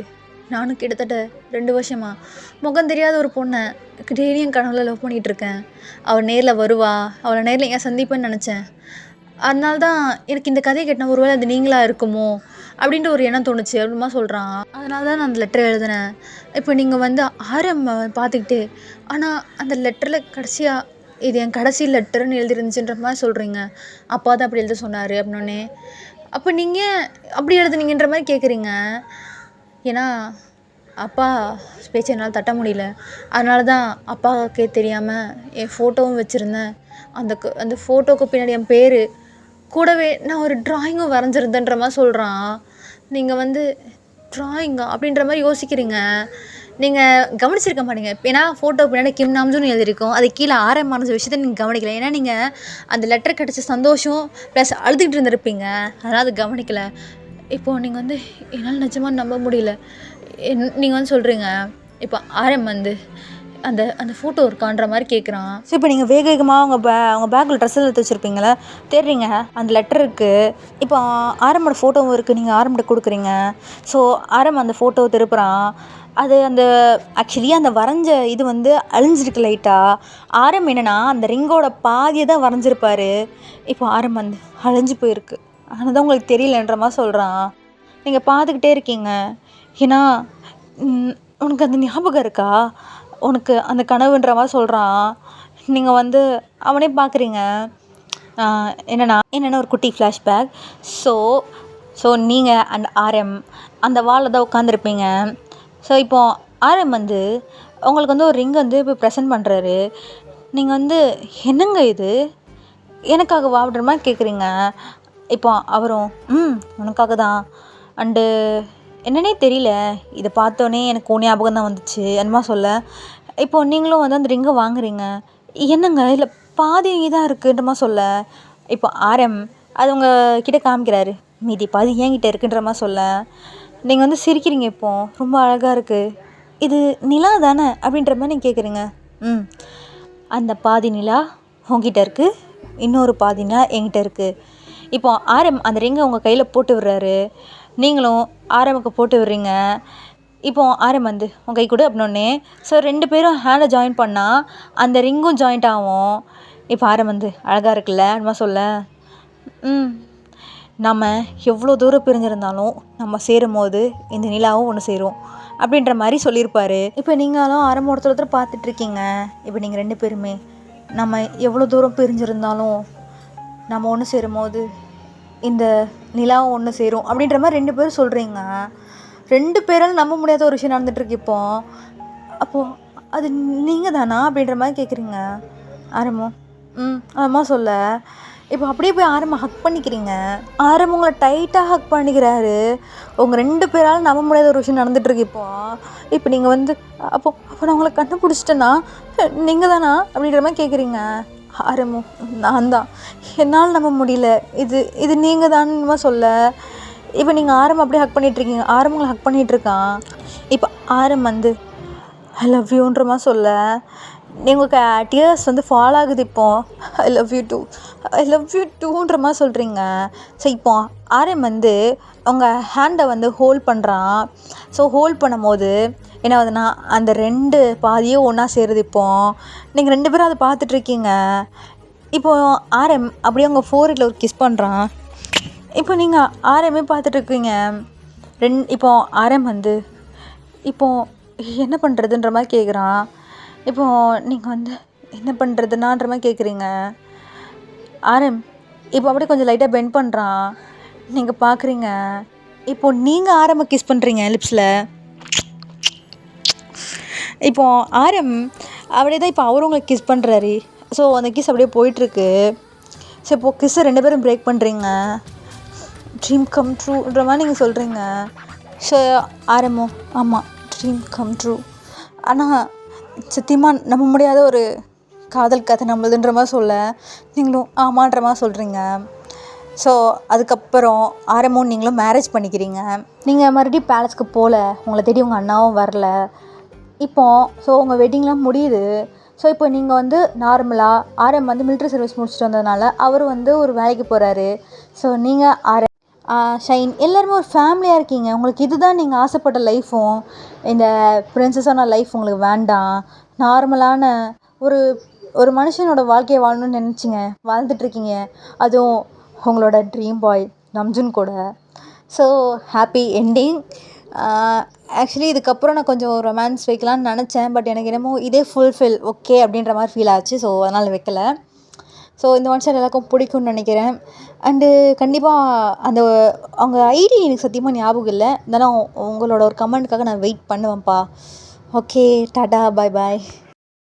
நானும் கிட்டத்தட்ட 2 வருஷமாக முகம் தெரியாத ஒரு பொண்ணை டெய்லியும் கனவுல லவ் பண்ணிகிட்ருக்கேன். அவள் நேரில் வருவா, அவளை நேரில் என் சந்திப்பேன்னு நினச்சேன். அதனால தான் எனக்கு இந்த கதையை கேட்டால் ஒருவேளை அது நீங்களாக இருக்குமோ அப்படின்ற ஒரு எண்ணம் தோணுச்சு அப்படிமா சொல்கிறான். அதனால தான் நான் அந்த லெட்டர் எழுதினேன். இப்போ நீங்கள் வந்து ஆரம் பார்த்துக்கிட்டு ஆனால் அந்த லெட்டரில் கடைசியாக இது என் கடைசி லெட்டர்னு எழுதிருந்துச்சுன்ற மாதிரி சொல்கிறீங்க. அப்பா தான் அப்படி எழுத சொன்னார் அப்படின்னோடனே அப்போ நீங்கள் அப்படி எழுதுனீங்கன்ற மாதிரி கேட்குறீங்க. ஏன்னா அப்பா பேச்சை என்னால் தட்ட முடியல, அதனால தான் அப்பாவுக்கே தெரியாமல் என் ஃபோட்டோவும் வச்சுருந்தேன். அந்த ஃபோட்டோவுக்கு பின்னாடி என் பேர் கூடவே நான் ஒரு ட்ராயிங்கும் வரைஞ்சிருந்தேன்ற மாதிரி சொல்கிறான். நீங்கள் வந்து ட்ராயிங்கா அப்படின்ற மாதிரி யோசிக்கிறீங்க. நீங்கள் கவனிச்சிருக்க மாட்டீங்க. ஏன்னா ஃபோட்டோ பின்னாடி கிம் நாம்ஜூன்னு எழுதியிருக்கோம், அது கீழே ஆரம்பமான விஷயத்தை நீங்கள் கவனிக்கல. ஏன்னா நீங்கள் அந்த லெட்டர் கிடச்ச சந்தோஷம் ப்ளஸ் அழுதுகிட்டு இருந்திருப்பீங்க, அதனால் அது கவனிக்கலை. இப்போது நீங்கள் வந்து என்னால் நிஜமாக நம்ப முடியல நீங்கள் வந்து சொல்கிறீங்க. இப்போ ஆரம் வந்து அந்த அந்த ஃபோட்டோ இருக்கான்ற மாதிரி கேட்குறான். ஸோ இப்போ நீங்கள் வேகமாக அவங்க பேக்கில் ட்ரெஸ்ஸில் எடுத்து வச்சுருப்பீங்களே தேடுறீங்க, அந்த லெட்டர் இருக்குது. இப்போ ஆரம்போட ஃபோட்டோவும் இருக்குது, நீங்கள் ஆரம்பிட்ட கொடுக்குறீங்க. ஸோ ஆரம் அந்த ஃபோட்டோவை திருப்புறான். அது அந்த ஆக்சுவலி அந்த வரைஞ்ச இது வந்து அழிஞ்சிருக்கு லைட்டாக. ஆரம் என்னென்னா அந்த ரிங்கோட பாதியை தான் வரைஞ்சிருப்பார். இப்போ ஆரம் வந்து அழிஞ்சு போயிருக்கு, ஆனால் தான் உங்களுக்கு தெரியலன்ற மாதிரி சொல்கிறான். நீங்கள் பார்த்துக்கிட்டே இருக்கீங்க. ஏன்னா உனக்கு அந்த ஞாபகம் இருக்கா, உனக்கு அந்த கனவுன்ற மாதிரி சொல்கிறான். நீங்கள் வந்து அவனே பார்க்குறீங்க. என்னென்னா ஒரு குட்டி ஃப்ளாஷ்பேக். ஸோ நீங்கள் அண்ட் ஆரம் அந்த வாலில் தான் உட்காந்துருப்பீங்க. ஸோ இப்போது ஆரம் வந்து உங்களுக்கு வந்து ஒரு ரிங் வந்து இப்போ ப்ரெசென்ட் பண்ணுறாரு. நீங்கள் வந்து என்னங்க இது எனக்காக அப்படின்ற மாதிரி கேட்குறீங்க. இப்போ அவரும் உனக்காக தான், அண்டு என்னன்னே தெரியல, இதை பார்த்தோன்னே எனக்கு ஞாபகம் தான் வந்துச்சு என்னமா சொல்ல. இப்போது நீங்களும் வந்து அந்த ரிங்கை வாங்குறீங்க. என்னங்க இல்லை பாதி இதாக இருக்குன்றமா சொல்ல. இப்போ ஆரம் அது உங்கள் கிட்டே காமிக்கிறாரு, மீதி பாதி ஏங்கிட்ட இருக்குன்றமா சொல்ல. நீங்கள் வந்து சிரிக்கிறீங்க. இப்போது ரொம்ப அழகாக இருக்குது, இது நிலா தானே அப்படின்ற மாதிரி நீங்கள் கேட்குறீங்க. அந்த பாதி நிலா உங்ககிட்ட இருக்குது, இன்னொரு பாதி நிலா என்கிட்ட இருக்குது. இப்போ ஆரம் அந்த ரிங்கை உங்கள் கையில் போட்டு விடுறாரு, நீங்களும் ஆரமுக்கு போட்டு விடுறீங்க. இப்போ ஆரம் வந்து உங்கள் கை கொடு அப்படின்னோடனே ஸோ 2 பேரும் ஹேண்டை ஜாயின் பண்ணால் அந்த ரிங்கும் ஜாயிண்ட் ஆகும். இப்போ ஆரம் வந்து அழகாக இருக்குல்ல அப்படிமா சொல்ல. நம்ம எவ்வளோ தூரம் பிரிஞ்சிருந்தாலும் நம்ம சேரும் போது இந்த நிலாவும் ஒன்று சேரும் அப்படின்ற மாதிரி சொல்லியிருப்பார். இப்போ நீங்களும் ஆரம் ஒருத்தர் பார்த்துட்ருக்கீங்க. இப்போ நீங்கள் 2 பேருமே நம்ம எவ்வளோ தூரம் பிரிஞ்சிருந்தாலும் நம்ம ஒன்று சேரும் போது இந்த நிலாவும் ஒன்று சேரும் அப்படின்ற மாதிரி 2 பேரும் சொல்கிறீங்க. 2 பேரால் நம்ப முடியாத ஒரு விஷயம் நடந்துகிட்ருக்கு. இப்போது அப்போது அது நீங்கள் தானா அப்படின்ற மாதிரி கேட்குறீங்க. ஆரம்பம் அம்மா சொல்ல இப்போ அப்படியே போய் ஆரம்ப ஹக் பண்ணிக்கிறீங்க. ஆரம்ப உங்களை டைட்டாக ஹக் பண்ணிக்கிறாரு. உங்கள் 2 பேரால் நம்ப முடியாத ஒரு விஷயம் நடந்துகிட்ருக்கு இப்போ நீங்கள் வந்து அப்போ அப்போ நான் உங்களை கண்டுபிடிச்சிட்டேன்னா நீங்கள் தானா அப்படின்ற மாதிரி கேட்குறீங்க. ஆரம்பம் நான் தான், என்னால் நம்ப முடியல, இது இது நீங்கள் தான்மா சொல்ல. இப்போ நீங்கள் ஆரம்பம் அப்படியே ஹக் பண்ணிகிட்ருக்கீங்க. ஆரம்பங்களை ஹக் பண்ணிகிட்ருக்கான். இப்போ ஆரம் வந்து ஐ லவ் யூன்ற மாதிரி சொல்ல உங்களுக்கு டியர்ஸ் வந்து ஃபால் ஆகுது. I love you too, I love you டூன்ற மாதிரி சொல்கிறீங்க. ஸோ இப்போ ஆரம் வந்து உங்கள் ஹேண்டை வந்து ஹோல்ட் பண்ணுறான். ஸோ ஹோல்ட் பண்ணும்போது என்ன ஆகுதுன்னா அந்த 2 பாதியும் ஒன்றா சேருது. நீங்கள் 2 பேரும் அதை பார்த்துட்ருக்கீங்க. இப்போது ஆரம் அப்படியே உங்கள் ஃபோர்ஹெட்டில் ஒரு கிஸ் பண்ணுறான். இப்போ நீங்கள் ஆரமே பார்த்துட்ருக்கீங்க. இப்போ ஆரம் வந்து இப்போது என்ன பண்ணுறதுன்ற மாதிரி கேட்குறான். இப்போது நீங்கள் வந்து என்ன பண்ணுறதுனான்ற மாதிரி கேட்குறீங்க. ஆரம் இப்போ அப்படியே கொஞ்சம் லைட்டாக பெண்ட் பண்ணுறான். நீங்கள் பார்க்குறீங்க. இப்போது நீங்கள் ஆரம்ப கிஸ் பண்ணுறீங்க லிப்ஸில். இப்போது ஆரம் அப்படியே தான் இப்போ அவரும் உங்களுக்கு கிஸ் பண்ணுறாரு. ஸோ அந்த கிஸ் அப்படியே போயிட்டுருக்கு. ஸோ இப்போது கிஸ்ஸை 2 பேரும் பிரேக் பண்ணுறீங்க. ட்ரீம் கம் ட்ரூன்ற மாதிரி நீங்கள் சொல்கிறீங்க. ஸோ ஆரம்பம் ஆமாம், ட்ரீம் கம் ட்ரூ. ஆனால் சத்தியமாக நம்ப முடியாத ஒரு காதல் கதை நம்மளுதுன்ற மாதிரி சொல்ல நீங்களும் ஆமான்ற மாதிரி சொல்கிறீங்க. ஸோ அதுக்கப்புறம் ஆரம்பம் நீங்களும் மேரேஜ் பண்ணிக்கிறீங்க. நீங்கள் மறுபடியும் பேலஸ்க்கு போகல, உங்களை தேடி உங்கள் அண்ணாவும் வரல. ஸோ உங்கள் வெட்டிங்லாம் முடியுது. ஸோ இப்போ நீங்கள் வந்து நார்மலாக ஆரம் வந்து மிலிட்ரி சர்வீஸ் முடிச்சுட்டு வந்ததுனால அவர் வந்து ஒரு வேலைக்கு போகிறாரு. ஸோ நீங்கள் ஷைன் எல்லாருமே ஒரு ஃபேமிலியாக இருக்கீங்க. உங்களுக்கு இதுதான் நீங்கள் ஆசைப்பட்ட லைஃப்பும். இந்த பிரின்சஸான லைஃப் உங்களுக்கு வேண்டாம். நார்மலான ஒரு ஒரு மனுஷனோட வாழ்க்கையை வாழணும்னு நினச்சிங்க, வாழ்ந்துட்டுருக்கீங்க. அதுவும் உங்களோட ட்ரீம் பாய் நம்ஜுன் கூட. So happy ending. ஆக்சுவலி இதுக்கப்புறம் நான் கொஞ்சம் ரொமான்ஸ் வைக்கலான்னு நினச்சேன். பட் எனக்கு என்னமோ இதே ஃபுல்ஃபில் ஓகே அப்படின்ற மாதிரி ஃபீல் ஆச்சு. ஸோ அதனால் வைக்கலை. ஸோ இந்த ஒன் சைட் எல்லாருக்கும் பிடிக்கும்னு நினைக்கிறேன். அண்டு கண்டிப்பாக அந்த அவங்க ஐடி எனக்கு சத்தியமாக ஞாபகம் இல்லை. இருந்தாலும் உங்களோட ஒரு கமெண்ட்டுக்காக நான் வெயிட் பண்ணுவேன்ப்பா. ஓகே, டாடா, பாய் பாய்.